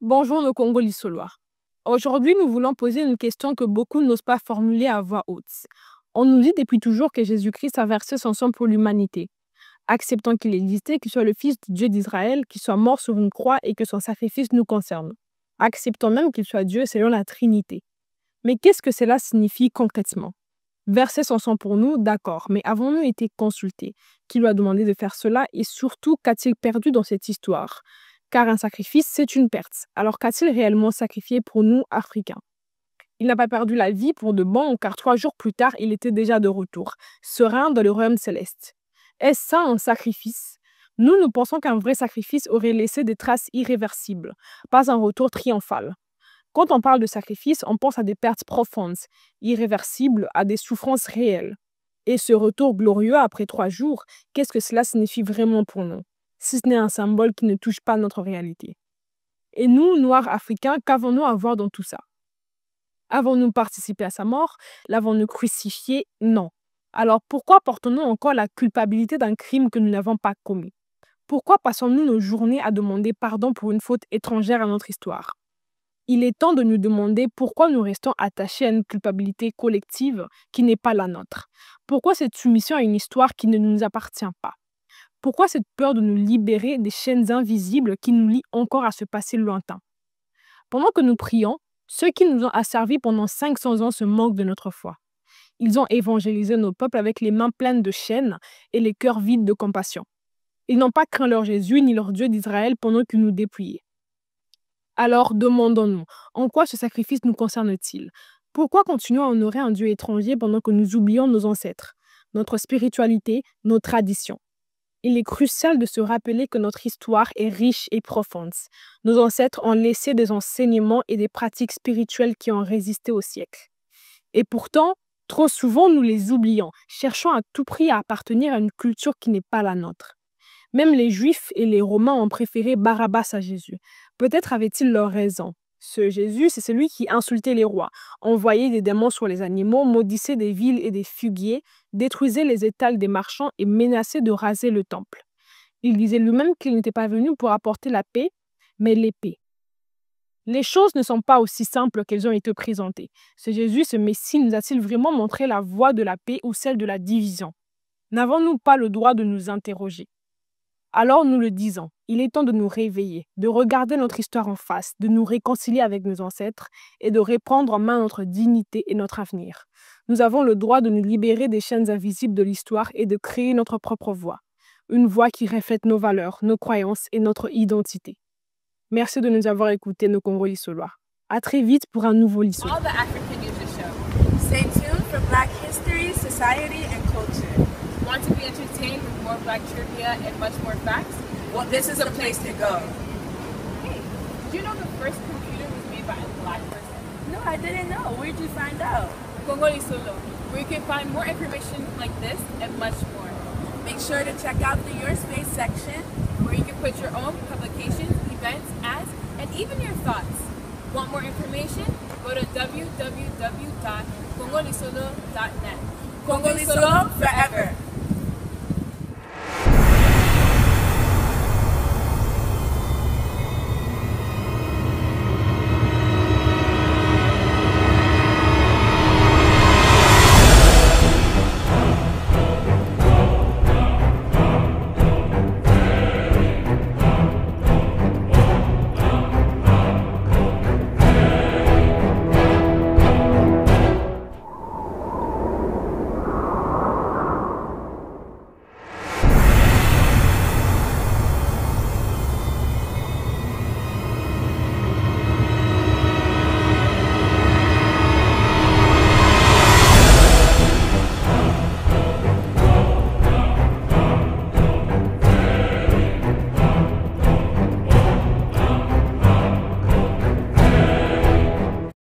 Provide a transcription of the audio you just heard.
Bonjour nos Congolais-Solois. Aujourd'hui, nous voulons poser une question que beaucoup n'osent pas formuler à voix haute. On nous dit depuis toujours que Jésus-Christ a versé son sang pour l'humanité. Acceptons qu'il existait, qu'il soit le Fils de Dieu d'Israël, qu'il soit mort sur une croix et que son sacrifice nous concerne. Acceptons même qu'il soit Dieu selon la Trinité. Mais qu'est-ce que cela signifie concrètement? Verser son sang pour nous, d'accord, mais avons-nous été consultés? Qui lui a demandé de faire cela et surtout, qu'a-t-il perdu dans cette histoire? Car un sacrifice, c'est une perte. Alors qu'a-t-il réellement sacrifié pour nous, Africains? Il n'a pas perdu la vie pour de bon, car 3 jours plus tard, il était déjà de retour, serein dans le royaume céleste. Est-ce ça un sacrifice? Nous pensons qu'un vrai sacrifice aurait laissé des traces irréversibles, pas un retour triomphal. Quand on parle de sacrifice, on pense à des pertes profondes, irréversibles, à des souffrances réelles. Et ce retour glorieux après 3 jours, qu'est-ce que cela signifie vraiment pour nous, si ce n'est un symbole qui ne touche pas notre réalité? Et nous, Noirs africains, qu'avons-nous à voir dans tout ça? Avons-nous participé à sa mort? L'avons-nous crucifié? Non. Alors pourquoi portons-nous encore la culpabilité d'un crime que nous n'avons pas commis? Pourquoi passons-nous nos journées à demander pardon pour une faute étrangère à notre histoire? Il est temps de nous demander pourquoi nous restons attachés à une culpabilité collective qui n'est pas la nôtre. Pourquoi cette soumission à une histoire qui ne nous appartient pas? Pourquoi cette peur de nous libérer des chaînes invisibles qui nous lient encore à ce passé lointain? Pendant que nous prions, ceux qui nous ont asservis pendant 500 ans se moquent de notre foi. Ils ont évangélisé nos peuples avec les mains pleines de chaînes et les cœurs vides de compassion. Ils n'ont pas craint leur Jésus ni leur Dieu d'Israël pendant qu'ils nous dépouillaient. Alors demandons-nous, en quoi ce sacrifice nous concerne-t-il? Pourquoi continuer à honorer un Dieu étranger pendant que nous oublions nos ancêtres, notre spiritualité, nos traditions? Il est crucial de se rappeler que notre histoire est riche et profonde. Nos ancêtres ont laissé des enseignements et des pratiques spirituelles qui ont résisté au siècle. Et pourtant, trop souvent nous les oublions, cherchant à tout prix à appartenir à une culture qui n'est pas la nôtre. Même les Juifs et les Romains ont préféré Barabbas à Jésus. Peut-être avaient-ils leur raison. Ce Jésus, c'est celui qui insultait les rois, envoyait des démons sur les animaux, maudissait des villes et des figuiers, détruisait les étals des marchands et menaçait de raser le temple. Il disait lui-même qu'il n'était pas venu pour apporter la paix, mais l'épée. Les choses ne sont pas aussi simples qu'elles ont été présentées. Ce Jésus, ce Messie, nous a-t-il vraiment montré la voie de la paix ou celle de la division? N'avons-nous pas le droit de nous interroger? Alors nous le disons, il est temps de nous réveiller, de regarder notre histoire en face, de nous réconcilier avec nos ancêtres et de reprendre en main notre dignité et notre avenir. Nous avons le droit de nous libérer des chaînes invisibles de l'histoire et de créer notre propre voix. Une voix qui reflète nos valeurs, nos croyances et notre identité. Merci de nous avoir écoutés, nos Congolais-Solois. À très vite pour un nouveau Lissolo. All the African News Show. Stay tuned for Black history, society, and culture. Want to be entertained with more Black trivia and much more facts? Well, this is a place to go. Hey, did you know the first computer was made by a Black person? No, I didn't know. Where'd you find out? Congolais-Solo, where you can find more information like this and much more. Make sure to check out the Your Space section, where you can put your own publications, events, ads, and even your thoughts. Want more information? Go to www.congolesolo.net. Congolais Solo forever.